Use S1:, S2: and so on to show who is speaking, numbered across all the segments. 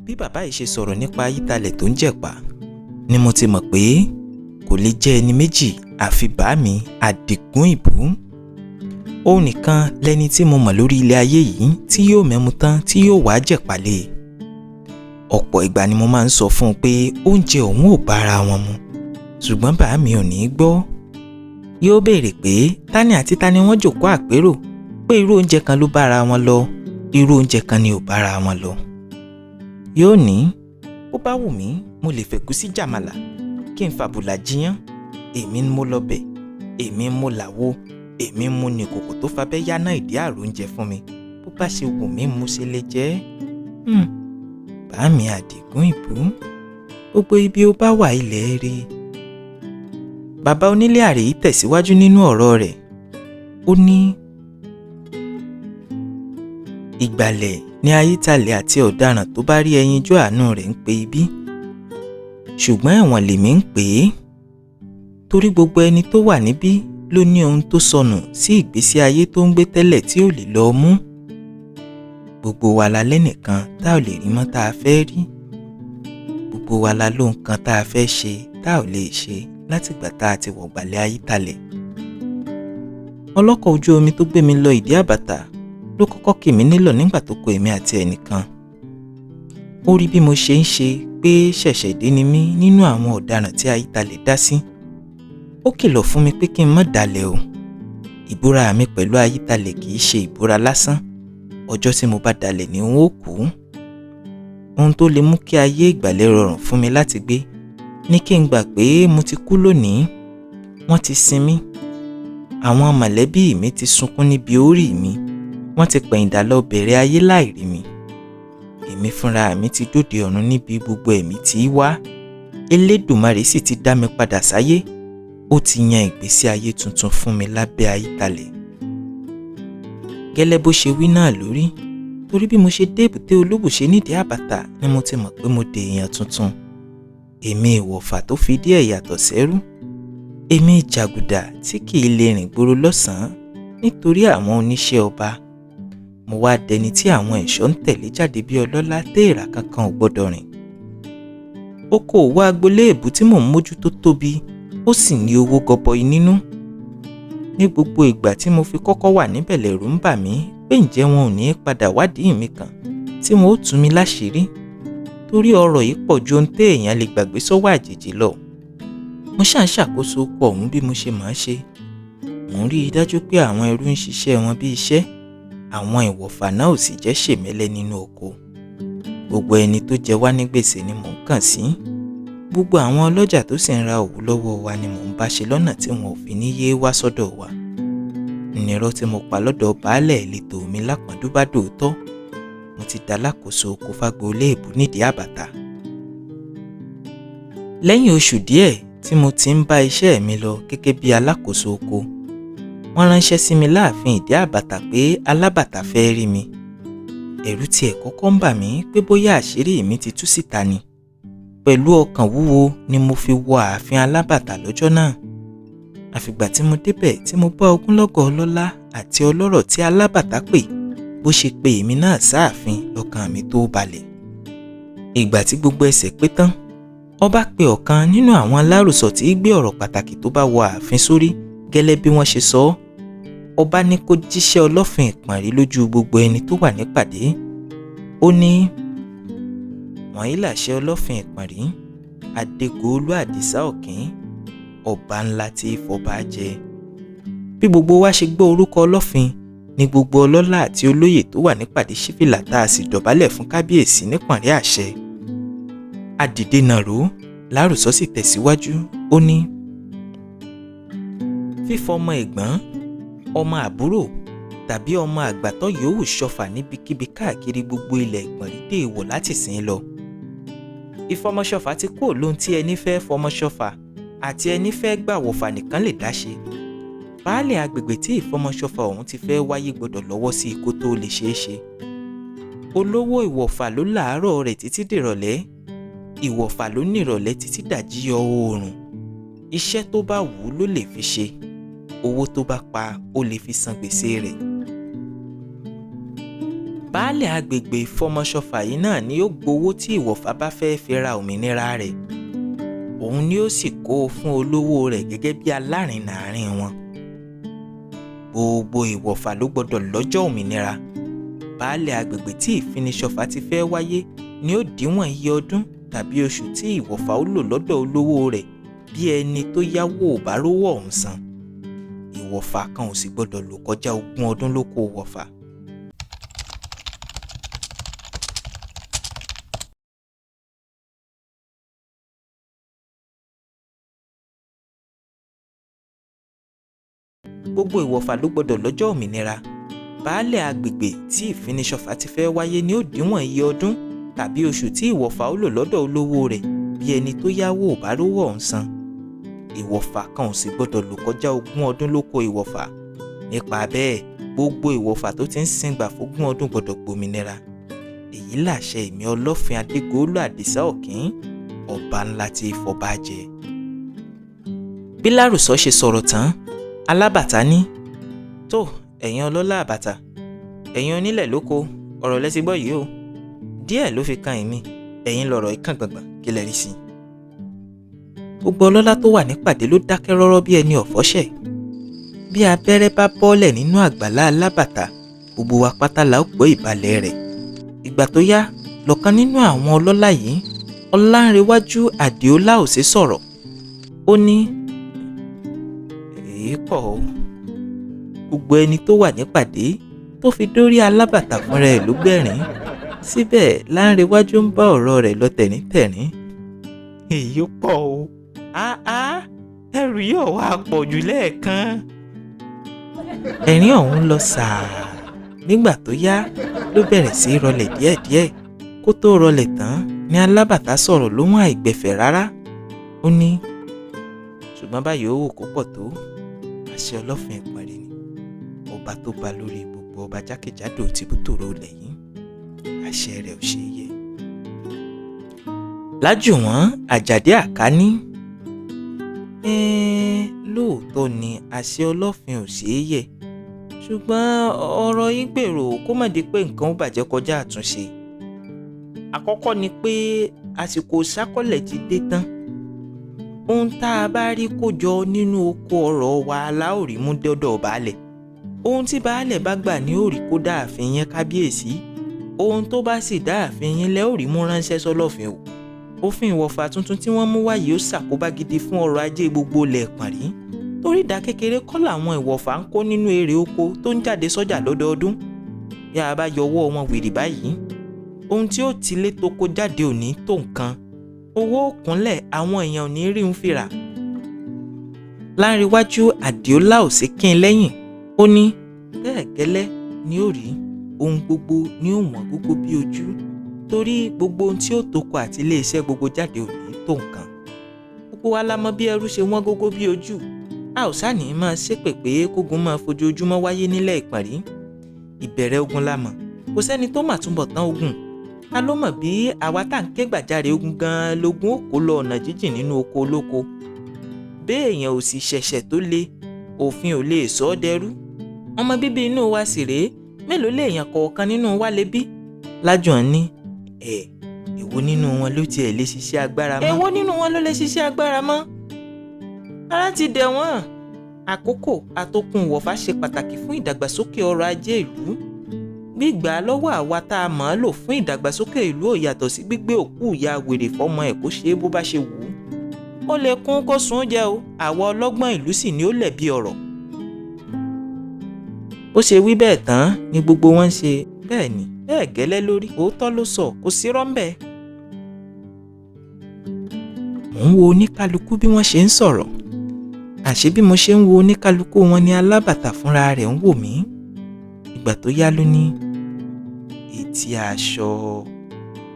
S1: Bí bàbá yìí ṣe sọ̀rọ̀ nípa Ayítalẹ̀ tó ń jẹ̀pà ni mo ti mọ̀ pé kò lè jẹ́ ẹni méjì àfi bàámi Àdìgún Ìbú. Òun nìkan lẹni tí mo mọ̀ lórí ilẹ̀ ayé yìí tí yóò mẹ́mu tán tí yóò wá jẹ̀pà lé. Ọ̀pọ̀ ìgbà ni mo máa ń sọ fún un pé oúnjẹ òun ò bára wọn mu, ṣùgbọ́n bàámi ò ní gbọ́. Yóò béèrè pé tani àti tani wọ́n jòkó àpérò, pé irú oúnjẹ kan ló bára wọn lọ, irú oúnjẹ kan ni ò bára wọn lọ. Yóò ní bó bá wù mí mo lè fẹ̀gúsí jàmàlà kí n fàbùlà jiyán, èmi ń mo lọ́bẹ̀, èmi ń mo làwo, èmi ń mo ní kòkò tó fabẹ́ yáná ìdí àrò oúnjẹ fún mi, bó bá ṣe wù mí mo ṣe lè jẹ́. Bàámi Àdìgún Ìbú, gbogbo ibi ó bá wà ilẹ̀ rí. Bàbá onílé àrè yìí tẹ̀síwájú nínú ọ̀rọ̀ rẹ̀. Ó ní ìgbàlẹ̀ ni Ayítalẹ̀ àti ọ̀daràn tó bá rí ẹyinjú àánú rẹ̀ ń pe ibí, ṣùgbọ́n ẹ̀wọ̀n lèmi ń pè é, torí gbogbo ẹni tó wà níbí ló ní ohun tó sọnù sí ìgbésí ayé tó ń gbé tẹ́lẹ̀ tí ò lè lọ mú. Gbogbo wa la lẹ́nìkan tá ò lè rí mọ́ tá a fẹ́ rí, gbogbo wa la lóhun kan tá a fẹ́ ṣe tá ò lè ṣe látìgbà tá a ti wọ̀gbàlẹ̀ Ayítalẹ̀. Ọlọ́kọ̀ ojú omi tó gbé mi lọ ìdí àbàtà ló kọ́kọ́ kì mí nílọ̀ nígbà tó kọ èmi àti ẹnìkan. Ó rí bí mo ṣe ń ṣe pé ṣẹ̀ṣẹ̀ dé ni mí nínú àwọn ọ̀daràn tí Ayítalẹ̀ dá sí. Ó kìlọ̀ fún mi pé kí n má dalẹ̀ o. Ìbúra mi pẹ̀lú Ayítalẹ̀ kì í ṣe ìbúra lásán. Ọjọ́ tí mo bá dalẹ̀ ni n ó kú. Ohun tó lè mú kí ayé ìgbàlẹ̀ rọrùn fún mi láti gbé ní kí n gbà pé mo ti kú lónìí. Wọ́n ti sin mí. Àwọn mọ̀lẹ́bí mi ti sunkún níbi orí mi. Wọ́n ti pẹ̀yìndà lọ bẹ̀rẹ̀ ayé láìrí mi. Èmi fúnra mi ti dóde ọ̀run níbi gbogbo ẹ̀mí tí í wá. Elédùmarè sì ti dá mi padà sáyé. Ó ti yan ìgbésí ayé tuntun fún mi lábẹ́ Ayítalẹ̀. Gẹ́lẹ́ bó ṣe wí náà lórí, torí bí mo ṣe dé èbúté Olúbùṣe nídìí àbàtà ni mo ti mọ̀ pé mo dé èèyàn tuntun. Èmi ìwọ̀fà tó fi díẹ̀ yàtọ̀ sẹ́rú. Èmi ìjàgùdà tí kì í lè rìn gbòòrò lọ́sàn-án nítorí àwọn oníṣẹ́ ọba. Mo wá dẹni tí àwọn ẹ̀ṣọ́ ń tẹ̀lé jáde bí ọlọ́lá téèrà kankan ò gbọ́dọ̀ rìn. Okòòwò agboolé èbú tí mò ń mójútó tóbi, ó sì ní owó gọbọi nínú. Ní gbogbo ìgbà tí mo fi kọ́kọ́ wà níbẹ̀ lẹ̀rù ń bà mí pé ǹjẹ́ wọn ò ní padà wádìí mi kàn tí wọn ó tú mi láṣìírí, torí ọ̀rọ̀ yìí pọ̀ ju ohun téèyàn lè gbàgbé sọ́wọ́ àjèjì lọ. Mo ṣáà ń ṣàkóso oko ọ̀hún bí mo ṣe máa ń ṣe. Mò ń rí i dájú pé àwọn ẹrú ń ṣiṣẹ́ wọn bí iṣẹ́, àwọn ìwọ̀fà náà ò sì jẹ́ ṣèmẹ́lẹ́ nínú oko. Gbogbo ẹni tó jẹ wá ní gbèsè ni mò ń kàn sí. Gbogbo àwọn ọlọ́jà tó sì ń ra òwú lọ́wọ́ wa ni mò ń bá ṣe lọ́nà tí wọn ò fi ní yé wá sọ́dọ̀ wa. Ìnirọ́ tí mo pa lọ́dọ̀ baálẹ̀ ìletò mi lápọ̀ndú bá dòótọ́. Mo ti dá lákòóso oko fagboolé èbú nídìí àbàtà. Lẹ́yìn oṣù díẹ̀ tí mo ti ń bá iṣẹ́ mi lọ gẹ́gẹ́ bí alákòóso oko, wọ́n ránṣẹ́ sí mi láàfin ìdí àbàtà pé alábàtà fẹ́ rí mi. Ẹ̀rù tiẹ̀ kọ́kọ́ ń bà mí pé bóyá àṣírí mi ti tú síta ni. Pẹ̀lú ọkàn wúwo ni mo fi wọ ààfin alábàtà lọ́jọ́ náà. Àfìgbà tí mo débẹ̀ tí mo bá ogúnlọ́gọ̀ ọlọ́lá àti ọlọ́rọ̀ tí alábàtà pè bó ṣe pe èmi náà sáàfin lọ́kàn mi tó balẹ̀. Ìgbà tí gbogbo ẹsẹ̀ pé tán, ọba pe ọ̀kan nínú àwọn alárùsọ tí í gbé ọ̀rọ̀ pàtàkì tó bá wọ ààfin sórí gẹ́lẹ́ bí wọ́n ṣe sọ ọ́. Ọba ní kó jíṣẹ́ Ọlọ́fin Ìpànrí lójú gbogbo ẹni tó wà nípàdé. Ó ní, wọ̀nyí làṣẹ Ọlọ́fin Ìpànrí, Adégoolú Àdìsá Ọ̀kín, ọba ńlá tí í fọba jẹ. Bí gbogbo wa ṣe gbọ́ orúkọ Ọlọ́fin ni gbogbo ọlọ́lá àti olóyè tó wà nípàdé ṣí fìlà tá a sì dọ̀bálẹ̀ fún kábíyèsí nípànrí àṣẹ. Adìde nàró lárùsọ sì tẹ̀síwájú. Ó ní, fífọmọ ẹ̀gbọ́n, ọmọ àbúrò tàbí ọmọ àgbàtọ́ yòówù ṣọfà níbikíbi káàkiri gbogbo ilẹ̀ Ìpànrí dé èèwọ̀ láti sìn lọ. Ìfọmọṣọfà ti kúrò lóhun tí ẹni fẹ́ fọmọṣọfà àti ẹni fẹ́ gbàwọ̀fà nìkan lè dá ṣe. Baálẹ̀ agbègbè tí ìfọmọṣọfà ọ̀hún ti fẹ́ wáyé gbọdọ̀ lọ́wọ́ sí i kó tó lè ṣeé ṣe. Olówó ìwọ̀fà ló làárọ̀ rẹ̀ títí dìrọ̀lẹ́, ìwọ̀fà ló nírọ̀lẹ́ títí dàjí yọ oòrùn. Iṣẹ́ tó bá wù ú ló lè fi ṣe, owó tó bá pa ó lè fi san gbèsè rẹ̀. Baálẹ̀ agbègbè ìfọmọṣọfà yìí náà ni ó gbowó tí ìwọ̀fà bá fẹ́ fi ra òmìnira rẹ̀. Òun ni ó sì kó o fún olówó rẹ̀ gẹ́gẹ́ bí alárinà àárín wọn. Gbogbo ìwọ̀fà ló gbọdọ̀ lọ́jọ́ òmìnira. Baálẹ̀ agbègbè tí ìfiniṣọfà ti fẹ́ wáyé ni ó díwọ̀n iye ọdún tàbí oṣù tí ìwọ̀fà ó lò lọ́dọ̀ olówó rẹ̀ bí ẹni tó yáwó ò bá rówó ọ̀hún san. Ìwọ̀fà kan ò sì gbọdọ̀ lò kọjá 20 ọdún lóko ìwọ̀fà. Gbogbo ìwọ̀fà ló gbọdọ̀ lọ́jọ́ òmìnira. Baálẹ̀ agbègbè tí ìfiniṣọfà ti fẹ́ wáyé ni ó díwọ̀n iye ọdún tàbí oṣù tí ìwọ̀fà ó lò lọ́dọ̀ olówó rẹ̀ bí ẹni tó yáwó ò bá rówó ọ̀hún san. Ìwọ̀fà kan ò sì gbọdọ̀ lò kọjá 20 ọdún lóko ìwọ̀fà. Nípa bẹ́ẹ̀, gbogbo ìwọ̀fà tó ti ń sìngbà f'20 ọdún gbọdọ̀ gbòmìnira. Èyí làṣẹ èmi Ọlọ́fin Adégoolú Àdìsá Ọ̀kín, ọba ńlá tí í fọba jẹ. Bí lárùsọ ṣe sọ̀rọ̀ tán, alábàtà ní, tó ẹ̀yin ọlọ́lá àbàtà, ẹ̀yin onílẹ̀ lóko, ọ̀rọ̀ lẹ ti gbọ́ yìí o. Díẹ̀ ló fi kan èmi, ẹ̀yin lọ̀rọ̀ ìkàn gbọ̀ngbọ̀n kí lẹ rí sí i. Gbogbo ọlọ́lá tó wà nípàdé ló dákẹ́ rọ́rọ́ bí ẹni ọ̀fọ́ṣẹ̀. Bí abẹ́rẹ́ bá bọ́lẹ̀ nínú àgbàlá alábàtà, gbogbo wa pátá la ó gbọ́ ìbalẹ̀ rẹ̀. Ìgbà tó yá, lọ̀kan nínú àwọn ọlọ́lá yìí, Ọlánrewájú Àdìó Láòṣe sọ̀rọ̀. Ó ní, èyí pọ̀ o. Gbogbo ẹni tó wà nípàdé tó fi dórí alábàtà fúnra ẹ̀ ló gbẹ̀rín. Síbẹ̀ Lánrewájú ń bá ọ̀rọ̀ rẹ̀ lọ tẹ̀ríntẹ̀rín. Èyí pọ̀ o. Ẹrù yóò wá pọ̀ jù lẹ́ẹ̀kan. Ẹ̀rín ọ̀hún lọ sàá. Nígbà tó yá ló bẹ̀rẹ̀ sí í rọlẹ̀ díẹ̀díẹ̀. Kó tó rọlẹ̀ tán ni alábàtà sọ̀rọ̀ lóhùn àìgbẹ̀fẹ̀ rárá. Ó ní, ṣùgbọ́n báyìí ó wò kó pọ̀ tó, àṣẹ Ọlọ́fin Ìpànrí ni, ọba tó ba lórí gbogbo ọba jákèjádò tìbútòrò ilẹ̀ yìí, àṣẹ rẹ̀ ò ṣe é yẹ̀. Lájùwọ̀n Àjàdí Àkání, lóòótọ́ ni àṣẹ Ọlọ́fin ò ṣe é yẹ̀, ṣùgbọ́n ọ̀rọ̀ yìí gbèrò kó má di pé nǹkan ó bàjẹ́ kọjá àtúnṣe. Àkọ́kọ́ ni pé àsìkò ìṣákọ́lẹ̀ ti dé tán. Ohun tá a bá rí kó jọ nínú oko ọ̀rọ̀ wa la ó rí mú dọ́dọ̀ baálẹ̀. Ohun tí baálẹ̀ bá gbà ní ó rí kó dáàfin yẹn kábíyèsí. Ohun tó bá sì dáàfin yẹn lẹ́ ó rí mú ránṣẹ́ sọ́lọ́fin o. Òfin ìwọ̀fà tuntun tí wọ́n mú wáyé ó ṣàkóbá gidi fún ọrọ̀ ajé gbogbo ilẹ̀ Ìpànrí. Torí ìdá kékeré kọ́ làwọn ìwọ̀fà ń kó nínú èrè oko tó ń jáde sọ́jà lọ́dọọdún. Bí a bá yọwọ́ wọn wèrè báyìí, ohun tí ó ti lé toko jáde ò ní tó nǹkan. Owó òkúnlẹ̀ àwọn èèyàn ò ní rí ń fìrà. Lánrewájú Àdìó Láòṣe kín lẹ́yìn. Ó ní, bẹ́ẹ̀ gẹ́lẹ́ ni ó rí, ohun gbogbo ni ó wọ̀n gógó bí ojú. Torí gbogbo ohun tí ó toko àti iléeṣẹ́ gbogbo jáde ò ní tó nǹkan. Gbogbo wa la mọ̀ bí ẹrú ṣe wọ́n gógó bí ojú. A ò sáàní máa ṣépè pé kógun máa fojoojúmọ́ wáyé nílẹ̀ Ìpànrí. Ìbẹ̀rẹ̀ ogun la mọ̀, kò sẹ́ni tó mà túnbọ̀ tán ogun. Ta ló mọ̀ bí àwa tá ń ké gbàjarè ogun gan-an lógun ó kó lọ ọ̀nà jíjìn nínú oko olóko. Béèyàn ò sì ṣẹ̀ṣẹ̀ tó le, òfin ò lè sọ ọ́ dẹrú. Ọmọ bíbí inú wa sì rèé, mélòó lèèyàn kọ̀ọ̀kan nínú wa lè bí? Lájọ̀n ní èwo nínú wọn ló tiẹ̀ lè ṣiṣẹ́ agbára mọ́? Èwo nínú wọn ló lè ṣiṣẹ́ agbára mọ́? Ara ti dẹ̀ wọ́n. Àkókò àtokùn ìwọ̀fà ṣe pàtàkì fún ìdàgbàsókè ọrọ̀ ajé ìlú. Gbígbà lọ́wọ́ àwa tá a mọ̀ ọ́ lò fún ìdàgbàsókè ìlú ò yàtọ̀ sí gbígbé òkú ìyá wèrè fọ́mọ ẹ̀ kó ṣe é bó bá ṣe wù ú. Ó lè kún kó sun jẹ o, àwa ọlọ́gbọ́n ìlú sì ni ó lẹ̀bi ọ̀rọ̀. Bó ṣe wí bẹ́ẹ̀ tán ni gbogbo wọn ṣe bẹ́ẹ̀ ni bẹ́ẹ̀ gẹ́lẹ́ lórí. Òótọ́ ló sọ, kò sí rọ́ńbẹ́. Mò ń wo oníkálukú bí wọ́n ṣe ń sọ̀rọ̀. Àṣé bí mo ṣe ń wo oníkálukú wọn ni alábàtà fúnra rẹ̀ ń wò mí. Ìgbà tó yá ló ní, etí aṣọ,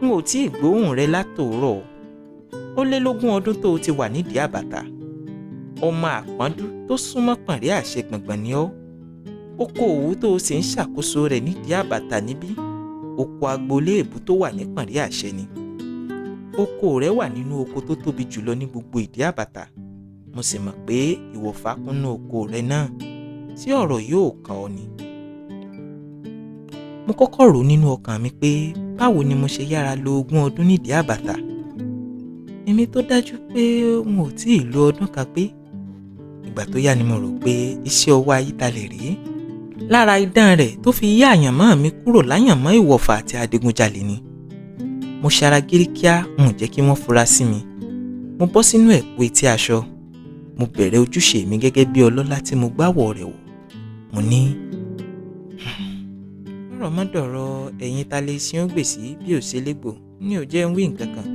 S1: n ò tí ì gbóhùn rẹ látòórọ̀. Ó lé lógún ọdún tó o ti wà nídìí àbàtà. Ọmọ àpọ́ndú tó súnmọ́ pọ̀nrí àṣẹ gbọ̀ngbọ̀n ni ọ́. Oko òwú tó o sì ń ṣàkóso rẹ̀ nídìí àbàtà níbí. Oko agboolé èbú tó wà ní pọ̀nrí àṣẹ ni. Oko rẹ̀ wà nínú oko tó tóbi jùlọ ní gbogbo ìdí àbàtà. Mo sì mọ̀ pé ìwọ̀fà kúnnú oko rẹ̀ náà tí ọ̀rọ̀ yóò kàn ọ́ ni. Mo kọ́kọ́ rò nínú ọkàn mi pé báwo ni mo ṣe yára lo 20 ọdún nídìí àbàtà. Èmi tó dájú pé n ò tí ì lo ọdún kan pé. Ìgbà tó yá ni mo rò pé iṣẹ́ ọwọ́ Ayítalẹ̀ rèé. Lára idán rẹ̀ tó fi yí àyànmọ́ mi kúrò láyànmọ́ ìwọ̀fà àti adigunjalè ni. Mo ṣara gírí kíá, n ò jẹ́ kí wọ́n fura sí mi. Mo bọ́ sínú ẹ̀kú etí aṣọ. Mo bẹ̀rẹ̀ ojúṣe mi gẹ́gẹ́ bí ọlọ́lá tí mo gbáwọ̀ rẹ̀ wọ̀. Mo ní, ọ̀rọ̀ mọ́dọ̀rọ̀ ẹ̀yin ta lè sin ó gbèsè bí ò ṣe légbò ní ò jẹ́ ń wí nǹkan kan.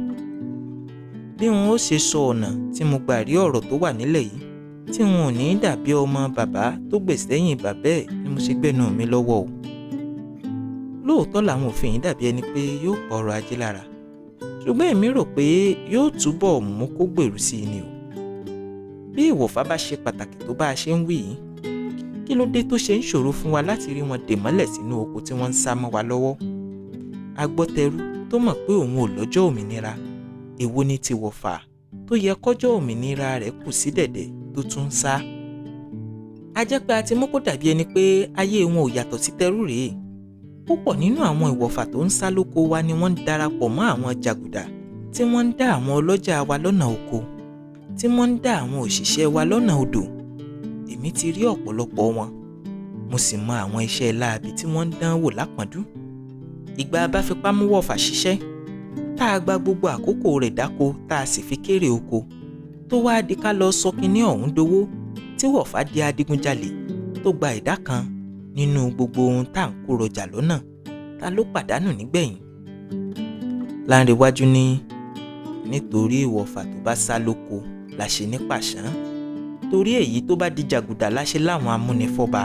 S1: Bí wọn ó ṣe sọ ọ̀nà tí mo gbà rí ọ̀rọ̀ tó wà nílẹ̀ yìí tí wọn ò ní dàbí ọmọ bàbá tó gbèsè lẹ́yìn bàbá ẹ̀ ni mo ṣe gbẹ́nu mi lọ́wọ́ o. Lóòótọ́ làwọn òfin yìí dàbí ẹni pé yóò pa ọrọ̀ ajé lára. Ṣùgbọ́n èmi rò pé yóò túbọ̀ mú kó gbèrú sí i ni o. Bí ìwọ̀fà bá ṣe pàtàkì tó bá a ṣe ń wí yìí, kí ló dé tó ṣe ń ṣòro fún wa láti rí wọn dè mọ́lẹ̀ sínú oko tí wọ́n ń sá mọ́ wa lọ́wọ́? Agbọ́tẹrú tó mọ̀ pé òun ò lọ́jọ́ òmìnira, èwo ni ti wọ̀fà tó yẹ kọ́jọ́ òmìnira rẹ̀ kù sí dẹ̀dẹ̀ tó tún ń sá. A jẹ́ pé a ti mú kó dàbí ẹni pé ayé wọn ò yàtọ̀ sí tẹrú rèé. Púpọ̀ nínú àwọn ìwọ̀fà tó ń sá lóko wa ni wọ́n ń darapọ̀ mọ́ àwọn jàgùdà tí wọ́n ń dá àwọn ọlọ́jà wa lọ́nà oko, tí wọ́n ń dá àwọn òṣìṣẹ́ wa lọ́nà odò. Èmi ti rí ọ̀pọ̀lọpọ̀ wọn. Mo sì mọ àwọn iṣẹ́ láabi tí wọ́n ń dán wò lápọ̀ndú. Ìgbà bá fipá mú wọ̀fà ṣiṣẹ́, tá a gba gbogbo àkókò rẹ̀ dáko tá a sì fi kéré oko, tó wá di ká lọ sọ kinní ọ̀hún dowó tí wọ̀fà di adigunjalè tó gba ìdá kan nínú gbogbo ohun tá à ń kó rọjà lọ́nà, ta ló pàdánù nígbẹ̀yìn? Láńrewájú ní nítorí ìwọ̀fà tó bá sá lóko la ṣe ní pàṣán, torí èyí tó bá di jàgùdà la ṣe láwọn amúnifọ́ba.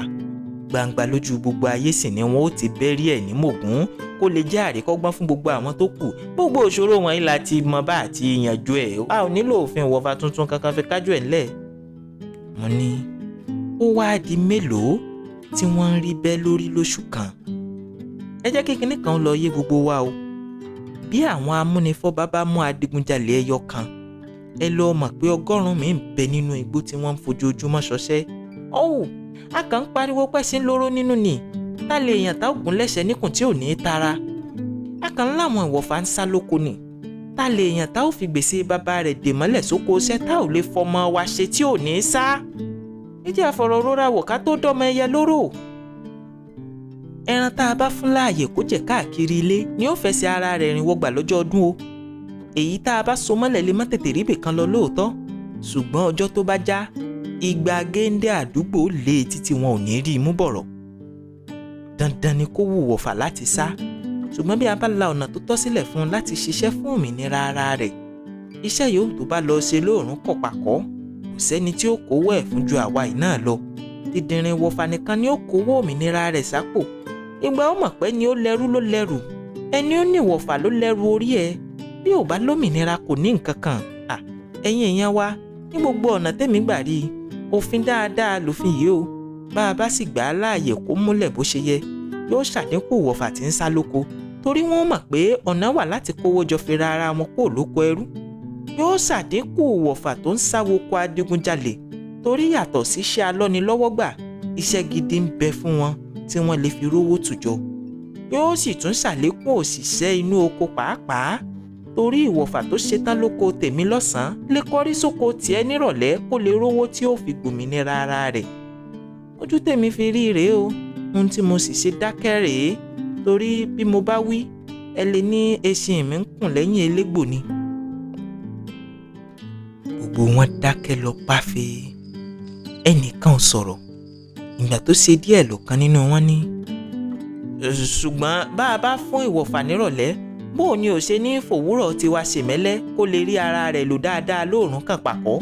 S1: Gbangba lójú gbogbo ayé sì ni wọn ó ti bẹ́rí ẹ̀ ní mògún kó lè jẹ́ àríkọ́gbọ́n fún gbogbo àwọn tó kù. Gbogbo òṣòro wọ̀nyí la ti mọ bá àti yanjú ẹ̀. A ò nílò òfin ìwọ̀fà tuntun kankan fi kájú ẹ̀ ńlẹ̀. Mo ní ó wá di mélòó tí wọ́n ń rí bẹ́ lórí lóṣù kan? Ẹ jẹ́ kí kinní kan lọ yé gbogbo wa o. Bí àwọn amúnifọ́ba bá mú adigunjalè ẹyọ kan, ẹ lọ mọ̀ pé 100 míì ń bẹ nínú igbó tí wọ́n ń fojoojúmọ́ ṣọṣẹ́. Ọ̀hún, a kàn ń pariwo pẹ́sí lóró nínú ni, tá lè yàn tá ògùn lẹ́sẹ̀ níkùn tí ò ní tara. A kàn ń láwọn ìwọ̀fà ń sá lóko ni, tá lè yàn tá ò fi gbèsè bàbá rẹ̀ dè mọ́lẹ̀ sóko iṣẹ́ tá ò lè fọmọ wa ṣe tí ò ní sá. Ẹ jẹ́ àfọ̀rọ̀ rọra wò ká tó dọ́mọ ẹyẹ lóró. Ẹran tá a bá fún láàyè kó jẹ káàkiri ilé ni ó fẹsẹ̀ ara rẹ̀ rìn wọgbà lọ́jọ́ ọdún o. Èyí tá a bá so mọ́lẹ̀ lè má tètè rí ibìkan lọ lóòótọ́, ṣùgbọ́n ọjọ́ tó bá já, igba géńdé àdúgbò lé títí wọn ò ní rí i mú bọ̀rọ̀. Dandan ni kó wù wọ̀fà láti sá, ṣùgbọ́n bí a bá la ọ̀nà tó tọ́ sílẹ̀ fún un láti ṣiṣẹ́ fún òmìnira ara rẹ̀, iṣẹ́ yòówù tó bá lọ ṣe lóòrùn kọ̀pàkọ́, kò sẹ́ni tí ó kówó ẹ̀ fún ju àwa yìí náà lọ. Dídìrín wọ̀fà nìkan ni ó kówó òmìnira rẹ̀ sápò. Ìgbà ó mọ̀ pé ni ó lẹ́rú ló lẹ́rù, ẹni ó ní wọ̀fà ló lẹ́rù orí ẹ̀. Bí ò bá lómìnira kò ní nǹkan kan. Ẹ̀yin èèyàn wa, ní gbogbo ọ̀nà tèmi gbà rí i, òfin dáadáa lòfin yìí o. Bá a bá sì gbà á láàyè kó múlẹ̀ bó ṣe yẹ, yóò ṣàdínkù wọ̀fà tí ń sá lóko, torí wọ́n mọ̀ pé ọ̀nà wà láti kówó jọ fi ra ara wọn kó lóko ẹrú. Yóò ṣàdínkù wọ̀fà tó ń sáwoko adigunjalè, torí yàtọ̀ sí iṣẹ́ alọ́nilọ́wọ́gbà, iṣẹ́ gidi ń bẹ fún wọn tí wọ́n lè fi rówó tùjọ. Yóò sì tún ṣàlékún òṣìṣẹ́ inú oko pàápàá, torí ìwọ̀fà tó ṣetán lóko tèmi lọ́sàn-án lè kọrí sóko tiẹ̀ nírọ̀lẹ́ kó lè rówó tí ó fi gbòmìnira ara rẹ̀. Ojú tèmi fi rí rèé o, ohun tí mo sì ṣe dákẹ́ rèé, torí bí mo bá wí ẹ lè ní eṣin mi ń kùn lẹ́yìn elégbò ni. Gbogbo wọn dákẹ́ lọ páfẹ́, ẹnìkan ò sọ̀rọ̀. Ìgbà tó ṣe díẹ̀ lọ́̀kan nínú wọn ní, ṣùgbọ́n bá a bá fún ìwọ̀fà nírọ̀lẹ́, bó ni ò ṣe ní fòwúrọ̀ tiwa ṣèmẹ́lẹ́ kó lè rí ara rẹ̀ lò dáadáa lóòrùn kan pàkọ́.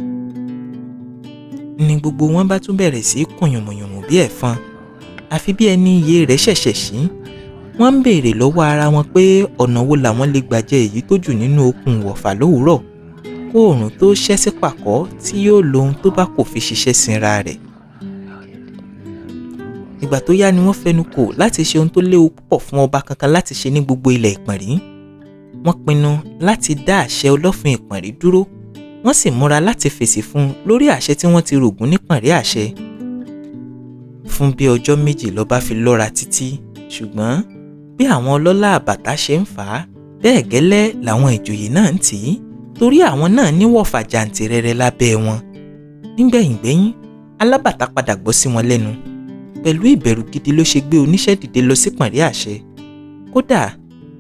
S1: Ni gbogbo wọn bá tún bẹ̀rẹ̀ sí kùn yùmùyùmù bí ẹ̀fọn, àfi bí ẹni iye rẹ̀ ṣẹ̀ṣẹ̀ sí. Wọ́n ń béèrè lọ́wọ́ ara wọn pé ọ̀nà wo làwọn lè gbà jẹ èyí tó jù nínú okùn ìwọ̀fà lówùúrọ̀, kó oòrùn tó ṣẹ́ sí pàkọ́ tí yóò lo ohun tó bá kò fi ṣiṣẹ́ sinra rẹ̀. Ìgbà tó yá ni wọ́n fẹnu kò láti ṣe ohun tó léwu púpọ̀ fún ọba kankan láti ṣe ní gbogbo ilẹ̀ Ìpànrí. Wọ́n pinnu láti dá àṣẹ Ọlọ́fin Ìpànrí dúró, wọ́n sì múra láti fèsì fún un lórí àṣẹ tí wọ́n ti rògùn nípànrí àṣẹ. Fún bí ọjọ́ méjì lọ́ba fi lọ́ra títí, ṣùgbọ́n bí àwọn ọlọ́lá àbàtà ṣe ń fà á, bẹ́ẹ̀ gẹ́lẹ́ làwọn ìjòyè náà ń tì í, torí àwọn náà ní wọ̀fà jàǹtìrẹrẹ lábẹ́ wọn. Nígbẹ̀yìngbẹ́yín, alábàtà padà gbọ́ sí wọn lẹ́nu. Pẹ̀lú ìbẹ̀rù gidi ló ṣe gbé oníṣẹ́ dìde lọ sí pànrí àṣẹ. Kódà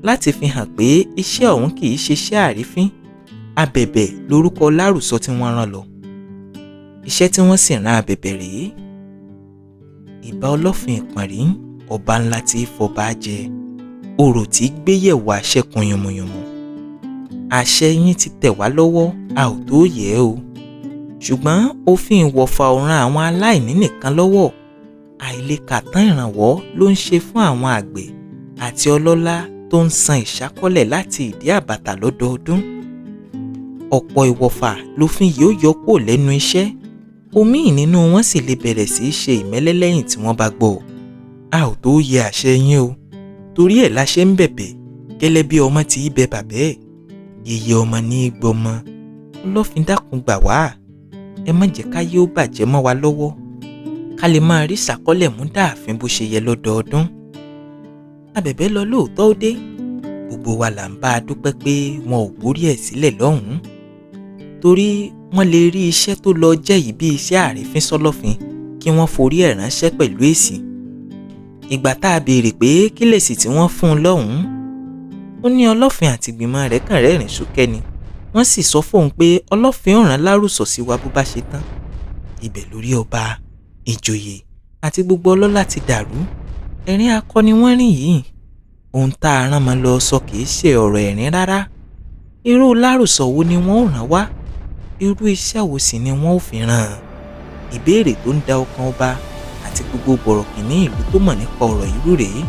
S1: láti fi hàn pé iṣẹ́ ọ̀hún kì í ṣe iṣẹ́ àrífín, Abẹ̀bẹ̀ lórúkọ lárùsọ tí wọ́n rán lọ. Iṣẹ́ tí wọ́n sì rán Abẹ̀bẹ̀ rèé: ìbà Ọlọ́fin Ìpànrí, ọba ńlá tí fọba jẹ, orò tí gbéyẹ̀wò àṣẹ kun yànmùyànmù. Àṣẹ yín ti tẹ̀ wá lọ́wọ́, a ò tó yẹ̀ o. Ṣùgbọ́n òfin ìwọ̀fà ò ran àwọn aláìní nìkan lọ́wọ́. Àìlèkàtán ìrànwọ́ ló ń ṣe fún àwọn àgbẹ̀ àti ọlọ́lá tó ń san ìṣákọ́lẹ̀ láti ìdí àbàtà lọ́dọọdún. Ọ̀pọ̀ ìwọ̀fà lófin yóò yọ kúrò lẹ́nu iṣẹ́, omíì nínú wọn sì lè bẹ̀rẹ̀ sí í ṣe ìmẹ́lẹ́ lẹ́yìn tí wọ́n bá gbọ́. A ò tó yẹ àṣẹ yín o, torí ẹ̀ la ṣe ń bẹ̀bẹ̀ gẹ́lẹ́ bí ọmọ tí í bẹ bàbá ẹ̀. Yèyé ọmọ ní í gbọmọ. Ọlọ́fin dákun gbà wá, ẹ má jẹ́ káyé ó bàjẹ́ mọ́ wa lọ́wọ́, ká lè máa rí ìṣákọ́lẹ̀ mú dáàfin bó ṣe yẹ lọ́dọọdún. Abẹ̀bẹ̀ lọ lóòótọ́ ó dé, gbogbo wa là ń bá a dúpẹ́ pé wọn ò borí ẹ̀ sílẹ̀ lọ́hùn-ún, torí wọ́n lè rí iṣẹ́ tó lọ jẹ́ yìí bí iṣẹ́ àrífín sọ́lọ́fin kí wọ́n forí ẹ̀ ránṣẹ́ pẹ̀lú èsì. Ìgbà tá a béèrè pé kí lèsì tí wọ́n fún un lọ́hùn-ún, ó ní Ọlọ́fin àti ìgbìmọ̀ rẹ̀ kàn rẹ́rìn ṣúkẹ́ ni, wọ́n sì sọ fóun pé Ọlọ́fin ó rán lárùsọ sí wa bó bá ṣe tán. Ibẹ̀ lórí ọba, ìjòyè àti gbogbo ọlọ́lá ti dàrú. Ẹ̀rín akọni wọ́n rìn yìí, ohun tá a rán mọ́ lọ sọ kìí ṣe ọ̀rọ̀ ẹ̀rín rárá. Irú lárùsọ wo ni wọ́n ó rán wá? Irú iṣẹ́ wo sì ni wọ́n ó fi rán? Ìbéèrè tó ń da ọkàn ọba àti gbogbo bọ̀rọ̀kìnní ìlú tó mọ̀ nípa ọ̀rọ̀ irú rèé.